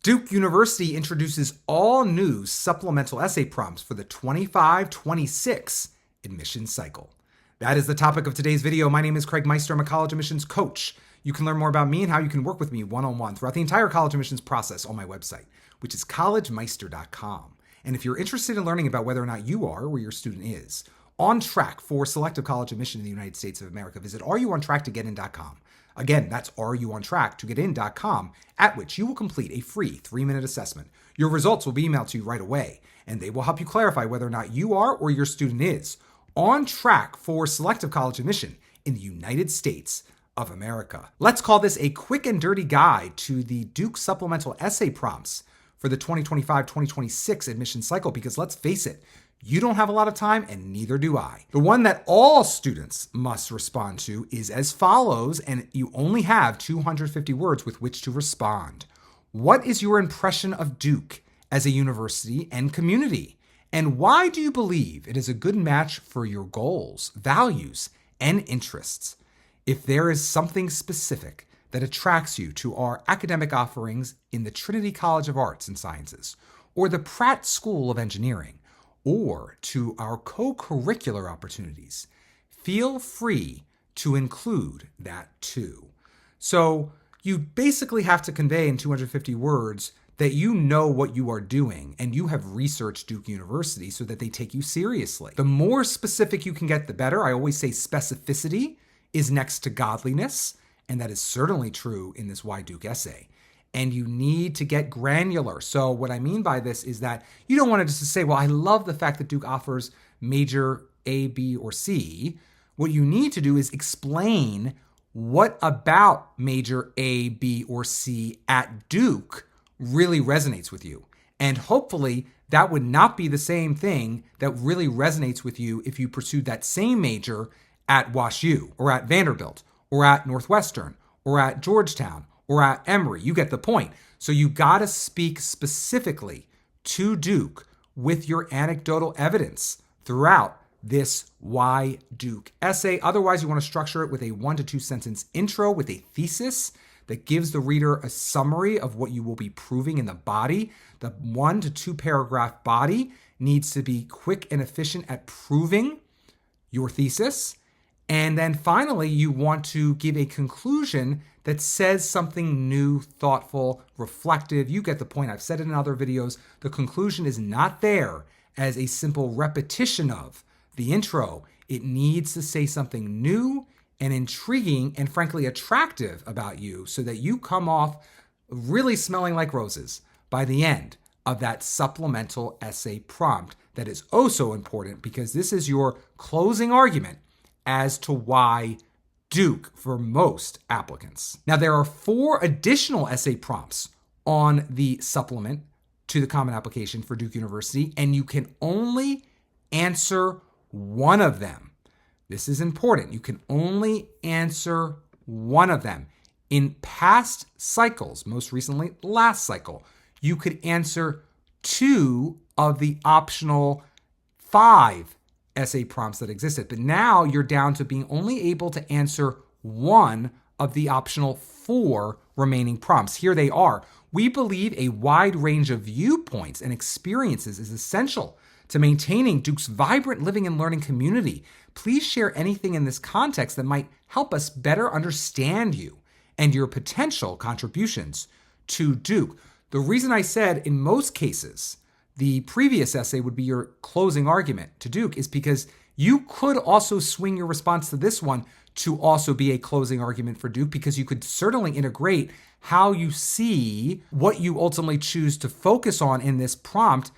Duke University introduces all new supplemental essay prompts for the 25-26 admission cycle. That is the topic of today's video. My name is Craig Meister. I'm a college admissions coach. You can learn more about me and how you can work with me one-on-one throughout the entire college admissions process on my website, which is collegemeister.com. And if you're interested in learning about whether or not you are, or your student is, on track for selective college admission in the United States of America, visit areyouontracktogetin.com. Again, that's areyouontracktogetin.com, at which you will complete a free 3-minute assessment. Your results will be emailed to you right away, and they will help you clarify whether or not you are or your student is on track for selective college admission in the United States of America. Let's call this a quick and dirty guide to the Duke supplemental essay prompts for the 2025-2026 admission cycle, because let's face it, you don't have a lot of time, and neither do I. The one that all students must respond to is as follows, and you only have 250 words with which to respond. What is your impression of Duke as a university and community? And why do you believe it is a good match for your goals, values, and interests? If there is something specific that attracts you to our academic offerings in the Trinity College of Arts and Sciences, or the Pratt School of Engineering, or to our co-curricular opportunities, feel free to include that too. So you basically have to convey in 250 words that you know what you are doing and you have researched Duke University so that they take you seriously. The more specific you can get, the better. I always say specificity is next to godliness, and that is certainly true in this Why Duke essay. And you need to get granular. So what I mean by this is that you don't want to just say, well, I love the fact that Duke offers major A, B, or C. What you need to do is explain what about major A, B, or C at Duke really resonates with you. And hopefully that would not be the same thing that really resonates with you if you pursued that same major at WashU, or at Vanderbilt, or at Northwestern, or at Georgetown, or at Emory. You get the point. So you got to speak specifically to Duke with your anecdotal evidence throughout this Why Duke essay. Otherwise, you want to structure it with a 1 to 2 sentence intro with a thesis that gives the reader a summary of what you will be proving in the body. The 1 to 2 paragraph body needs to be quick and efficient at proving your thesis. And then finally, you want to give a conclusion that says something new, thoughtful, reflective. You get the point. I've said it in other videos. The conclusion is not there as a simple repetition of the intro. It needs to say something new and intriguing and frankly attractive about you so that you come off really smelling like roses by the end of that supplemental essay prompt that is oh so important, because this is your closing argument as to why Duke for most applicants. Now, there are 4 additional essay prompts on the supplement to the Common Application for Duke University, and you can only answer one of them. This is important. You can only answer one of them. In past cycles, most recently last cycle, you could answer 2 of the optional 5 essay prompts that existed. But now you're down to being only able to answer 1 of the optional 4 remaining prompts. Here they are. We believe a wide range of viewpoints and experiences is essential to maintaining Duke's vibrant living and learning community. Please share anything in this context that might help us better understand you and your potential contributions to Duke. The reason I said in most cases the previous essay would be your closing argument to Duke is because you could also swing your response to this one to also be a closing argument for Duke, because you could certainly integrate how you see what you ultimately choose to focus on in this prompt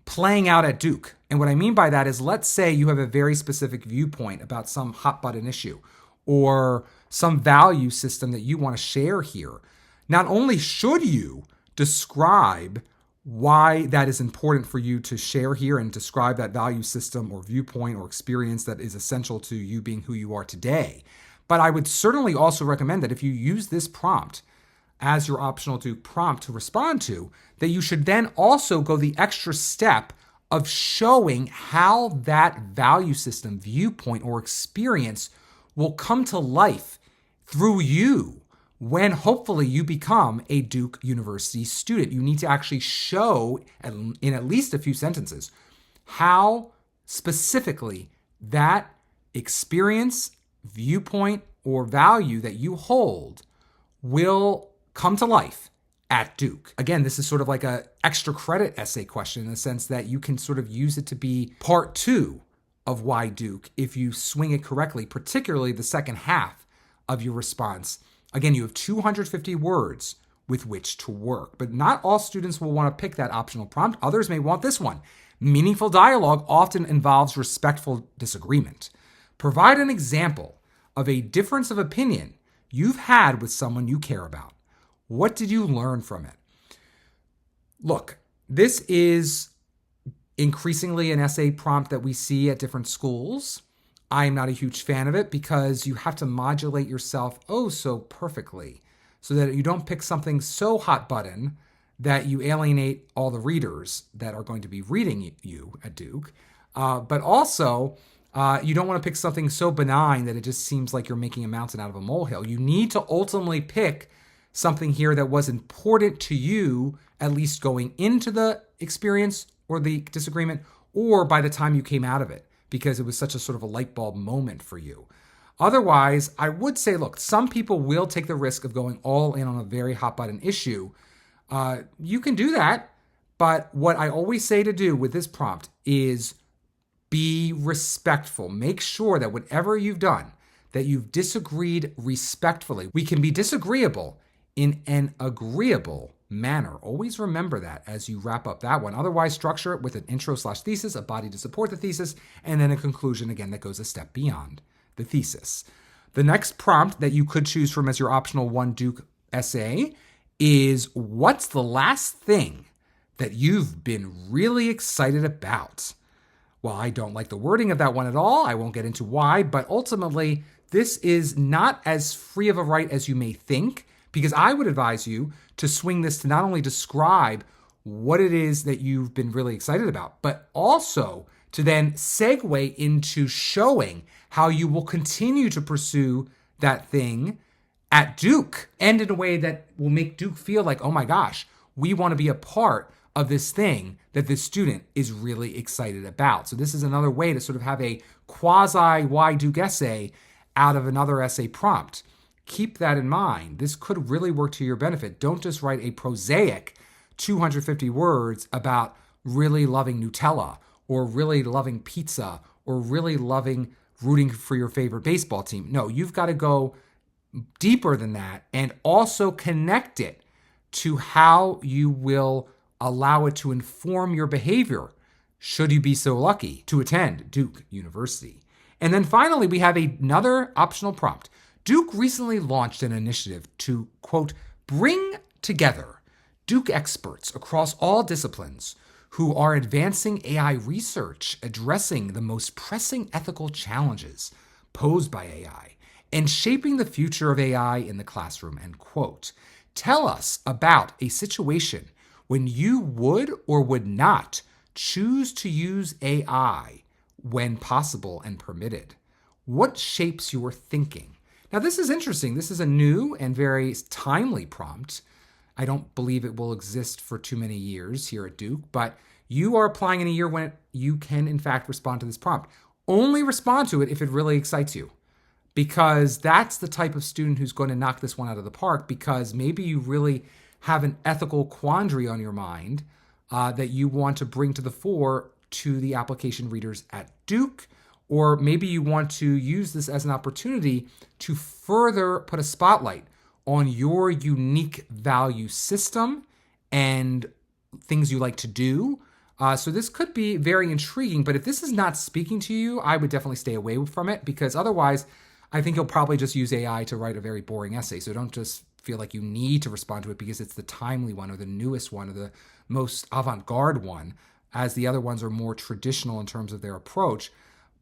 playing out at Duke. And what I mean by that is, let's say you have a very specific viewpoint about some hot button issue or some value system that you want to share here. Not only should you describe why that is important for you to share here and describe that value system or viewpoint or experience that is essential to you being who you are today, but I would certainly also recommend that if you use this prompt as your optional Duke prompt to respond to, that you should then also go the extra step of showing how that value system, viewpoint, or experience will come to life through you when hopefully you become a Duke University student. You need to actually show in at least a few sentences how specifically that experience, viewpoint, or value that you hold will come to life at Duke. Again, this is sort of like an extra credit essay question in the sense that you can sort of use it to be part 2 of why Duke if you swing it correctly, particularly the second half of your response. Again, you have 250 words with which to work, but not all students will want to pick that optional prompt. Others may want this one. Meaningful dialogue often involves respectful disagreement. Provide an example of a difference of opinion you've had with someone you care about. What did you learn from it? Look, this is increasingly an essay prompt that we see at different schools. I'm not a huge fan of it because you have to modulate yourself oh so perfectly so that you don't pick something so hot button that you alienate all the readers that are going to be reading you at Duke. But also, you don't want to pick something so benign that it just seems like you're making a mountain out of a molehill. You need to ultimately pick something here that was important to you, at least going into the experience or the disagreement, or by the time you came out of it, because it was such a sort of a light bulb moment for you. Otherwise, I would say, look, some people will take the risk of going all in on a very hot button issue. You can do that, but what I always say to do with this prompt is be respectful. Make sure that whatever you've done, that you've disagreed respectfully. We can be disagreeable in an agreeable manner. Always remember that as you wrap up that one. Otherwise, structure it with an intro/thesis, a body to support the thesis, and then a conclusion, again, that goes a step beyond the thesis. The next prompt that you could choose from as your optional one Duke essay is, what's the last thing that you've been really excited about? Well, I don't like the wording of that one at all. I won't get into why, but ultimately, this is not as free of a right as you may think, because I would advise you to swing this to not only describe what it is that you've been really excited about, but also to then segue into showing how you will continue to pursue that thing at Duke, and in a way that will make Duke feel like, oh my gosh, we want to be a part of this thing that this student is really excited about. So this is another way to sort of have a quasi why Duke essay out of another essay prompt. Keep that in mind. This could really work to your benefit. Don't just write a prosaic 250 words about really loving Nutella or really loving pizza or really loving rooting for your favorite baseball team. No, you've got to go deeper than that and also connect it to how you will allow it to inform your behavior should you be so lucky to attend Duke University. And then finally, we have another optional prompt. Duke recently launched an initiative to, quote, bring together Duke experts across all disciplines who are advancing AI research, addressing the most pressing ethical challenges posed by AI, and shaping the future of AI in the classroom, end quote. Tell us about a situation when you would or would not choose to use AI when possible and permitted. What shapes your thinking? Now, this is interesting. This is a new and very timely prompt. I don't believe it will exist for too many years here at Duke, but you are applying in a year when you can, in fact, respond to this prompt. Only respond to it if it really excites you, because that's the type of student who's going to knock this one out of the park, because maybe you really have an ethical quandary on your mind that you want to bring to the fore to the application readers at Duke, or maybe you want to use this as an opportunity to further put a spotlight on your unique value system and things you like to do. So this could be very intriguing, but if this is not speaking to you, I would definitely stay away from it, because otherwise I think you'll probably just use AI to write a very boring essay. So don't just feel like you need to respond to it because it's the timely one or the newest one or the most avant-garde one, as the other ones are more traditional in terms of their approach.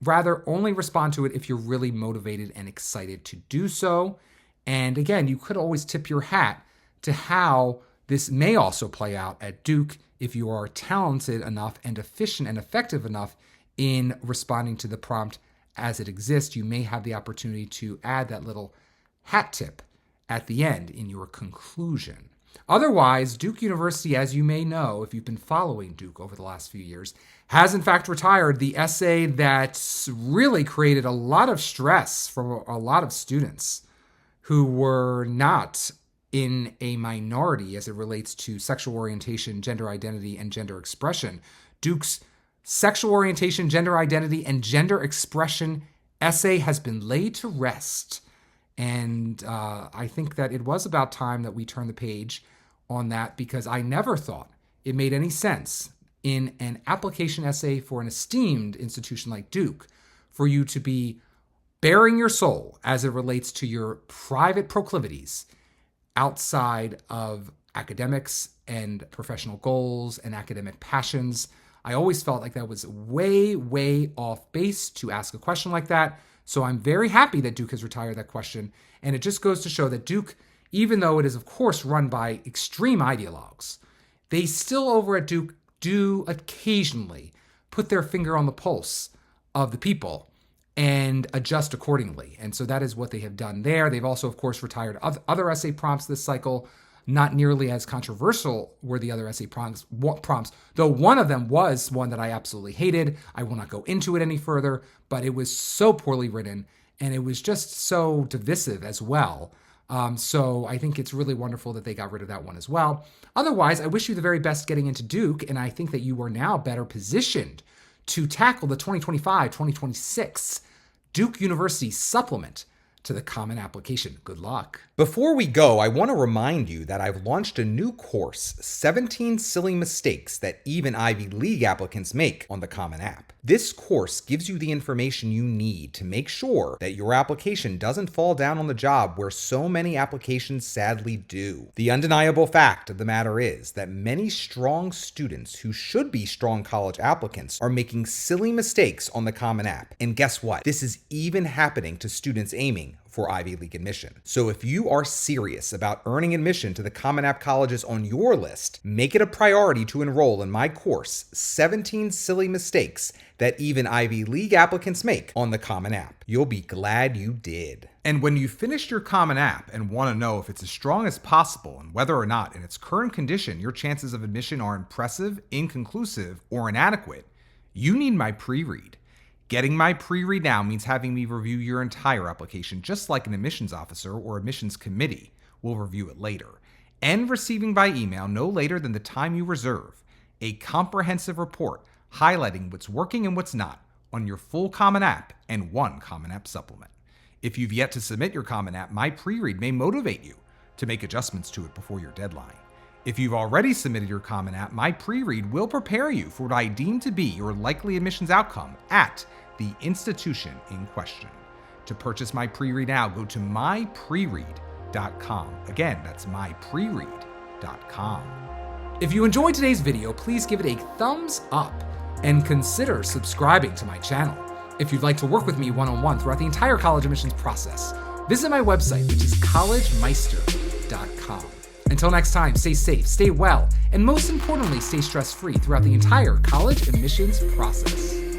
Rather, only respond to it if you're really motivated and excited to do so. And again, you could always tip your hat to how this may also play out at Duke if you are talented enough and efficient and effective enough in responding to the prompt as it exists. You may have the opportunity to add that little hat tip at the end in your conclusion. Otherwise, Duke University, as you may know, if you've been following Duke over the last few years, has in fact retired the essay that really created a lot of stress for a lot of students who were not in a minority as it relates to sexual orientation, gender identity, and gender expression. Duke's sexual orientation, gender identity, and gender expression essay has been laid to rest. And I think that it was about time that we turned the page on that, because I never thought it made any sense in an application essay for an esteemed institution like Duke for you to be bearing your soul as it relates to your private proclivities outside of academics and professional goals and academic passions. I always felt like that was way, way off base to ask a question like that. So I'm very happy that Duke has retired that question. And it just goes to show that Duke, even though it is, of course, run by extreme ideologues, they still over at Duke do occasionally put their finger on the pulse of the people and adjust accordingly. And so that is what they have done there. They've also, of course, retired other essay prompts this cycle. Not nearly as controversial were the other essay prompts, though one of them was one that I absolutely hated. I will not go into it any further, but it was so poorly written, and it was just so divisive as well. So I think it's really wonderful that they got rid of that one as well. Otherwise, I wish you the very best getting into Duke, and I think that you are now better positioned to tackle the 2025-2026 Duke University supplement to the Common Application. Good luck. Before we go, I want to remind you that I've launched a new course, 17 Silly Mistakes That Even Ivy League Applicants Make on the Common App. This course gives you the information you need to make sure that your application doesn't fall down on the job where so many applications sadly do. The undeniable fact of the matter is that many strong students who should be strong college applicants are making silly mistakes on the Common App. And guess what? This is even happening to students aiming for Ivy League admission. So if you are serious about earning admission to the Common App colleges on your list, make it a priority to enroll in my course, 17 Silly Mistakes That Even Ivy League Applicants Make on the Common App. You'll be glad you did. And when you've finished your Common App and want to know if it's as strong as possible and whether or not in its current condition your chances of admission are impressive, inconclusive, or inadequate, you need my pre-read. Getting my pre-read now means having me review your entire application, just like an admissions officer or admissions committee will review it later, and receiving by email no later than the time you reserve a comprehensive report highlighting what's working and what's not on your full Common App and one Common App supplement. If you've yet to submit your Common App, my pre-read may motivate you to make adjustments to it before your deadline. If you've already submitted your Common App, my pre-read will prepare you for what I deem to be your likely admissions outcome at the institution in question. To purchase my pre-read now, go to mypreread.com. Again, that's mypreread.com. If you enjoyed today's video, please give it a thumbs up and consider subscribing to my channel. If you'd like to work with me one-on-one throughout the entire college admissions process, visit my website, which is collegemeister.com. Until next time, stay safe, stay well, and most importantly, stay stress-free throughout the entire college admissions process.